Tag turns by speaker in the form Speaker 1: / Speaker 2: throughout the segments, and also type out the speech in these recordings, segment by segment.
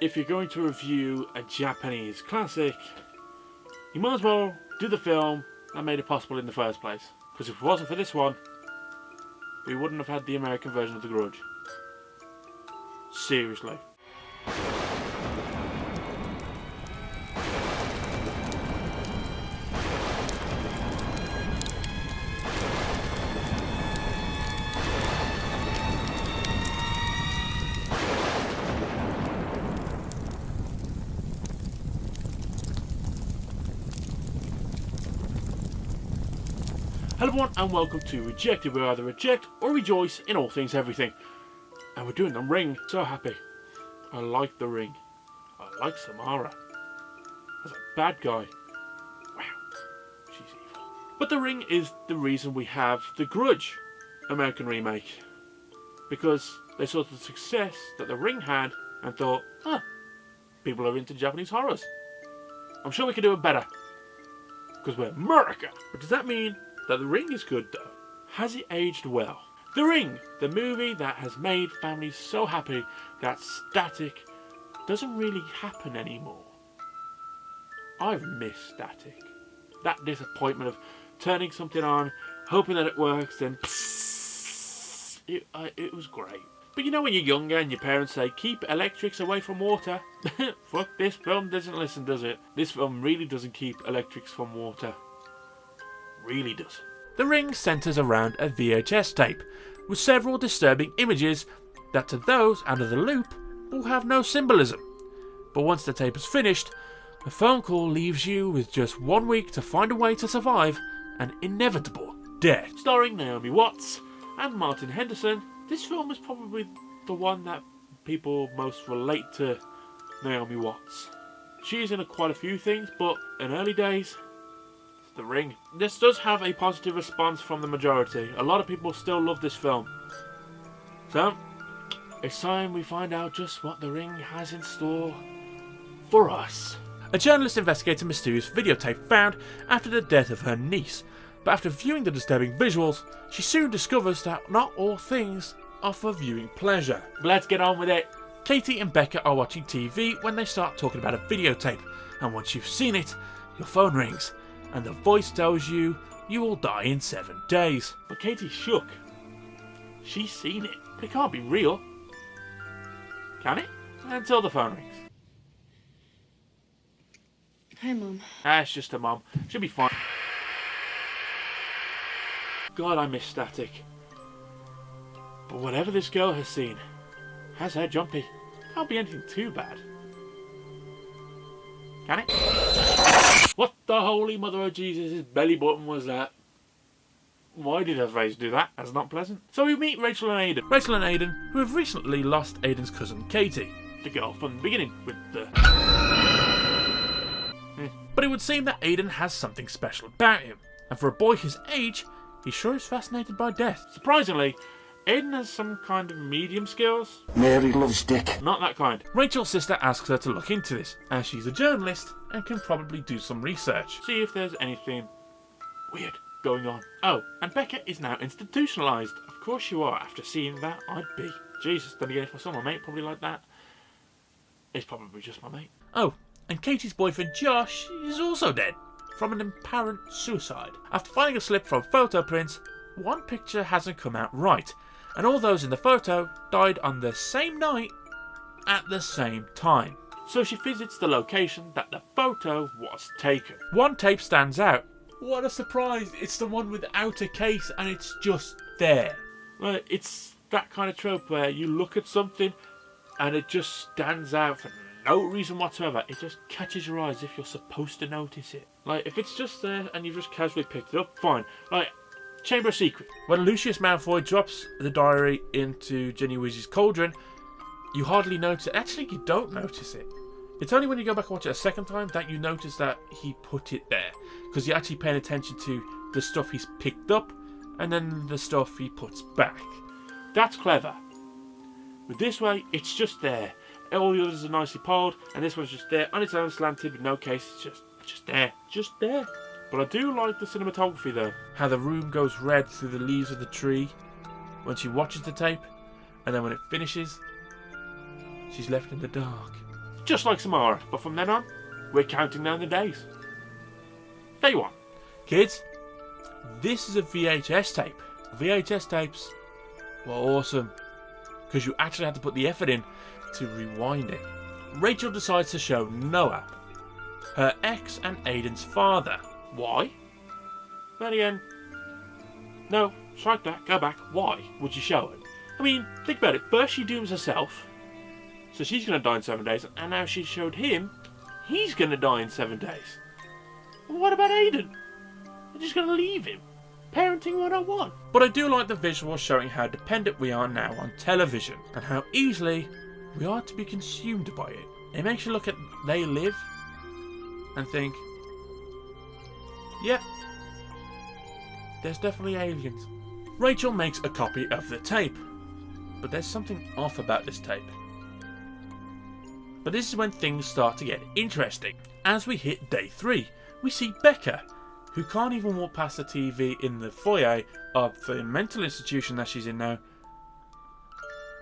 Speaker 1: if you're going to review a Japanese classic, you might as well do the film that made it possible in the first place. Because if it wasn't for this one, we wouldn't have had the American version of The Grudge. Seriously. Hello everyone and welcome to Rejected, where we either reject or rejoice in all things everything. And we're doing The Ring. So happy. I like The Ring. I like Samara. As a bad guy. Wow. She's evil. But The Ring is the reason we have The Grudge American remake. Because they saw the success that The Ring had and thought, people are into Japanese horrors. I'm sure we can do it better. Because we're America. But does that mean that The Ring is good though? Has it aged well? The Ring, the movie that has made families so happy that static doesn't really happen anymore. I've missed static. That disappointment of turning something on, hoping that it works, then psst, it was great. But you know when you're younger and your parents say, keep electrics away from water? Fuck, this film doesn't listen, does it? This film really doesn't keep electrics from water. Really does. The Ring centres around a VHS tape with several disturbing images that to those under the loop will have no symbolism. But once the tape is finished, a phone call leaves you with just 1 week to find a way to survive an inevitable death. Starring Naomi Watts and Martin Henderson, this film is probably the one that people most relate to Naomi Watts. She is in quite a few things, but in early days, The Ring. This does have a positive response from the majority. A lot of people still love this film. So, it's time we find out just what The Ring has in store for us. A journalist investigates a mysterious videotape found after the death of her niece. But after viewing the disturbing visuals, she soon discovers that not all things are for viewing pleasure. Let's get on with it. Katie and Becca are watching TV when they start talking about a videotape. And once you've seen it, your phone rings. And the voice tells you you will die in 7 days. But Katie's shook. She's seen it. But it can't be real. Can it? Until the phone rings.
Speaker 2: Hi, Mom.
Speaker 1: It's just a mom. She'll be fine. God, I miss static. But whatever this girl has seen has her jumpy. Can't be anything too bad. Can it? What the holy mother of Jesus' belly button was that? Why did her face do that? That's not pleasant. So we meet Rachel and Aidan. Rachel and Aidan, who have recently lost Aidan's cousin Katie. The girl from the beginning with the... But it would seem that Aidan has something special about him. And for a boy his age, he sure is fascinated by death. Surprisingly, Aidan has some kind of medium skills.
Speaker 3: Mary loves dick.
Speaker 1: Not that kind. Rachel's sister asks her to look into this, as she's a journalist and can probably do some research. See if there's anything weird going on. Oh, and Becca is now institutionalised. Of course you are. After seeing that, I'd be. Jesus, then again, if I saw my mate probably like that, it's probably just my mate. Oh, and Katie's boyfriend Josh is also dead from an apparent suicide. After finding a slip from photo prints, one picture hasn't come out right, and all those in the photo died on the same night at the same time. So she visits the location that the photo was taken. One tape stands out. What a surprise! It's the one without a case and it's just there. It's that kind of trope where you look at something and it just stands out for no reason whatsoever. It just catches your eyes if you're supposed to notice it. Like, if it's just there and you've just casually picked it up, fine. Like, Chamber of Secrets. When Lucius Malfoy drops the diary into Ginny Weasley's cauldron, you hardly notice it. Actually, you don't notice it. It's only when you go back and watch it a second time that you notice that he put it there. Because you're actually paying attention to the stuff he's picked up and then the stuff he puts back. That's clever. But this way, it's just there. All the others are nicely piled, and this one's just there on its own, slanted with no case. It's just there. Just there. But I do like the cinematography though. How the room goes red through the leaves of the tree when she watches the tape, and then when it finishes, she's left in the dark. just like Samara, but from then on, we're counting down the days. Day 1.
Speaker 2: Kids, this is a VHS tape. VHS tapes were awesome because you actually had to put the effort in to rewind it. Rachel decides to show Noah her ex and Aiden's father.
Speaker 1: Why? Then again, no, strike that, go back. Why would you show it? I mean, think about it. First she dooms herself, so she's going to die in 7 days, and now she showed him, he's going to die in 7 days. Well, what about Aiden? They're just going to leave him. Parenting 101.
Speaker 2: But I do like the visuals showing how dependent we are now on television and how easily we are to be consumed by it. It makes you look at They Live and think, yep, there's definitely aliens. Rachel makes a copy of the tape, but there's something off about this tape. But this is when things start to get interesting. As we hit day 3, we see Becca, who can't even walk past the TV in the foyer of the mental institution that she's in now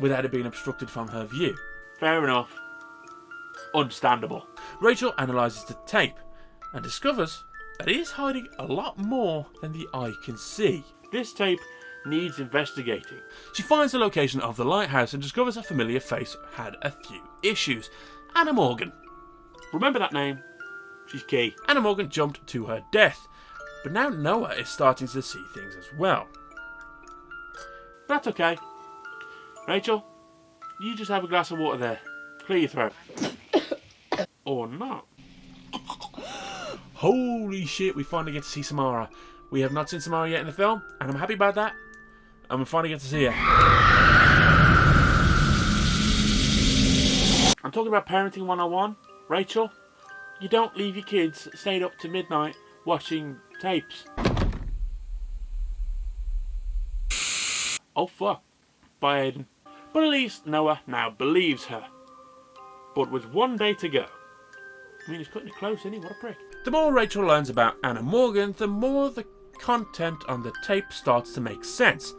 Speaker 2: without it being obstructed from her view.
Speaker 1: Fair enough. Understandable.
Speaker 2: Rachel analyses the tape and discovers that it is hiding a lot more than the eye can see.
Speaker 1: This tape needs investigating.
Speaker 2: She finds the location of the lighthouse and discovers a familiar face had a few issues. Anna Morgan.
Speaker 1: Remember that name? She's key.
Speaker 2: Anna Morgan jumped to her death, but now Noah is starting to see things as well.
Speaker 1: That's okay. Rachel, you just have a glass of water there. Clear your throat. Or not.
Speaker 2: Holy shit, we finally get to see Samara. We have not seen Samara yet in the film, and I'm happy about that. And we finally get to see her.
Speaker 1: I'm talking about parenting 101. Rachel, you don't leave your kids stayed up to midnight watching tapes. Oh fuck. Bye, Aiden. But at least Noah now believes her. But with 1 day to go. I mean, he's cutting it close, isn't he? What a prick.
Speaker 2: The more Rachel learns about Anna Morgan, the more the content on the tape starts to make sense.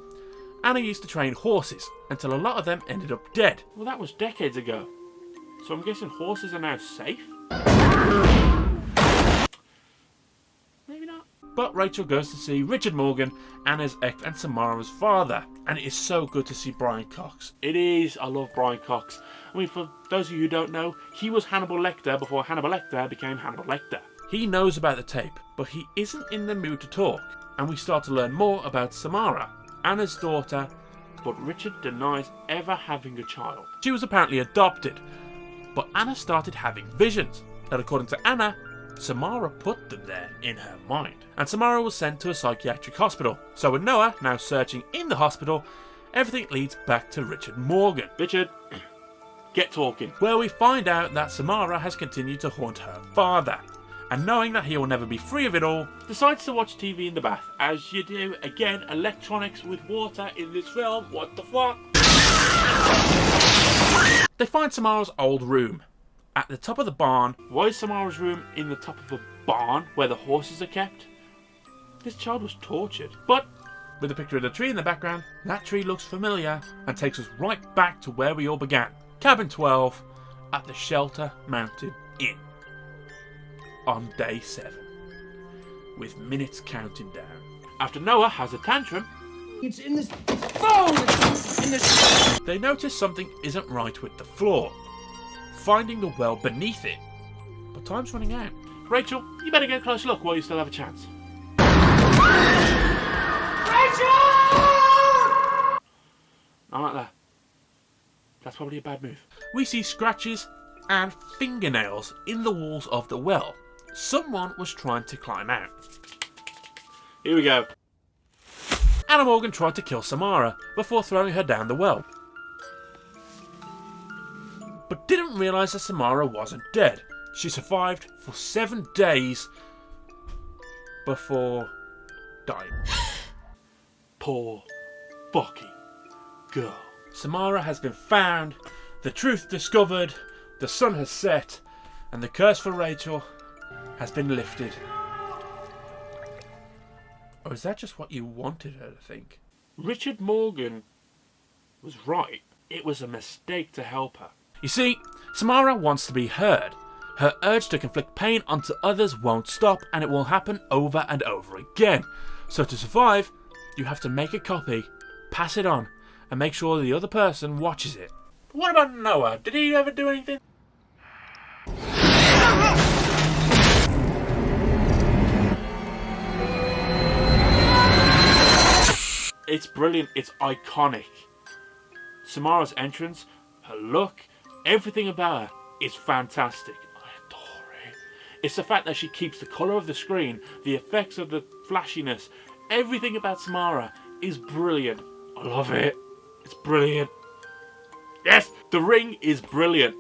Speaker 2: Anna used to train horses, until a lot of them ended up dead.
Speaker 1: Well, that was decades ago. So I'm guessing horses are now safe? Maybe not.
Speaker 2: But Rachel goes to see Richard Morgan, Anna's ex and Samara's father. And it is so good to see Brian Cox.
Speaker 1: It is. I love Brian Cox. I mean, for those of you who don't know, he was Hannibal Lecter before Hannibal Lecter became Hannibal Lecter.
Speaker 2: He knows about the tape, but he isn't in the mood to talk. And we start to learn more about Samara, Anna's daughter.
Speaker 1: But Richard denies ever having a child.
Speaker 2: She was apparently adopted, but Anna started having visions that, according to Anna, Samara put them there in her mind. And Samara was sent to a psychiatric hospital. So with Noah now searching in the hospital, everything leads back to Richard Morgan.
Speaker 1: Richard, get talking.
Speaker 2: Where we find out that Samara has continued to haunt her father. And knowing that he will never be free of it all,
Speaker 1: decides to watch TV in the bath. As you do. Again, electronics with water in this film. What the fuck?
Speaker 2: They find Samara's old room at the top of the barn.
Speaker 1: Why is Samara's room in the top of a barn where the horses are kept? This child was tortured. But
Speaker 2: with a picture of the tree in the background, that tree looks familiar and takes us right back to where we all began. Cabin 12 at the Shelter Mountain Inn. On day 7. With minutes counting down.
Speaker 1: After Noah has a tantrum,
Speaker 3: it's in this phone! It's in this...
Speaker 2: They notice something isn't right with the floor, finding the well beneath it. But time's running out.
Speaker 1: Rachel, you better get a close look while you still have a chance.
Speaker 3: Rachel!
Speaker 1: Not like that. That's probably a bad move.
Speaker 2: We see scratches and fingernails in the walls of the well. Someone was trying to climb out.
Speaker 1: Here we go.
Speaker 2: Anna Morgan tried to kill Samara before throwing her down the well, but didn't realise that Samara wasn't dead. She survived for 7 days before dying.
Speaker 1: Poor fucking girl.
Speaker 2: Samara has been found, the truth discovered, the sun has set, and the curse for Rachel has been lifted. Or is that just what you wanted her to think?
Speaker 1: Richard Morgan was right. It was a mistake to help her.
Speaker 2: You see, Samara wants to be heard. Her urge to inflict pain onto others won't stop, and it will happen over and over again. So to survive, you have to make a copy, pass it on, and make sure the other person watches it.
Speaker 1: What about Noah? Did he ever do anything? It's brilliant. It's iconic. Samara's entrance, her look, everything about her is fantastic. I adore it. It's the fact that she keeps the colour of the screen, the effects of the flashiness, everything about Samara is brilliant. I love it. It's brilliant. Yes, The Ring is brilliant.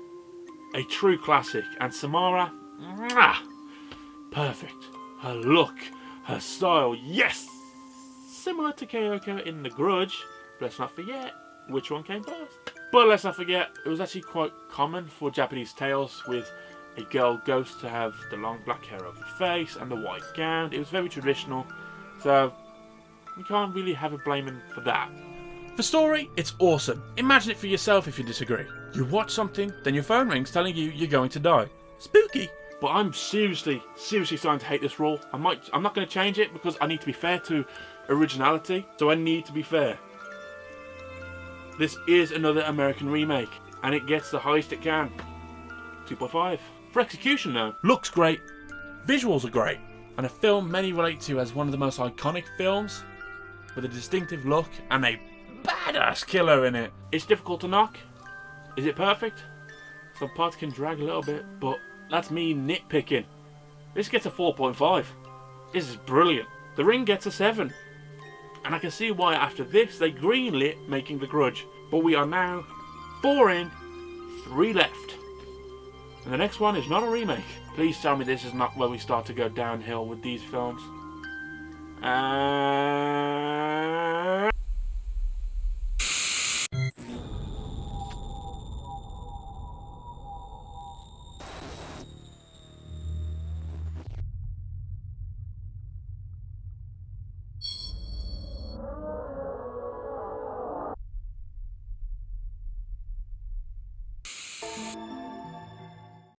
Speaker 1: A true classic. And Samara, mwah, perfect. Her look, her style, yes! Similar to Kyoko in The Grudge. Let's not forget which one came first. But let's not forget, it was actually quite common for Japanese tales with a girl ghost to have the long black hair over the face and the white gown. It was very traditional, so you can't really have a blaming for that.
Speaker 2: For story, it's awesome. Imagine it for yourself if you disagree. You watch something, then your phone rings telling you you're going to die. Spooky.
Speaker 1: But I'm seriously starting to hate this rule. I'm not going to change it because I need to be fair to originality, so I need to be fair. This is another American remake, and it gets the highest it can. 2.5. For execution though.
Speaker 2: Looks great, visuals are great, and a film many relate to as one of the most iconic films, with a distinctive look and a badass killer in it.
Speaker 1: It's difficult to knock. Is it perfect? Some parts can drag a little bit, but that's me nitpicking. This gets a 4.5. This is brilliant. The Ring gets a 7. And I can see why after this they greenlit making The Grudge. But we are now 4 in, 3 left. And the next one is not a remake. Please tell me this is not where we start to go downhill with these films.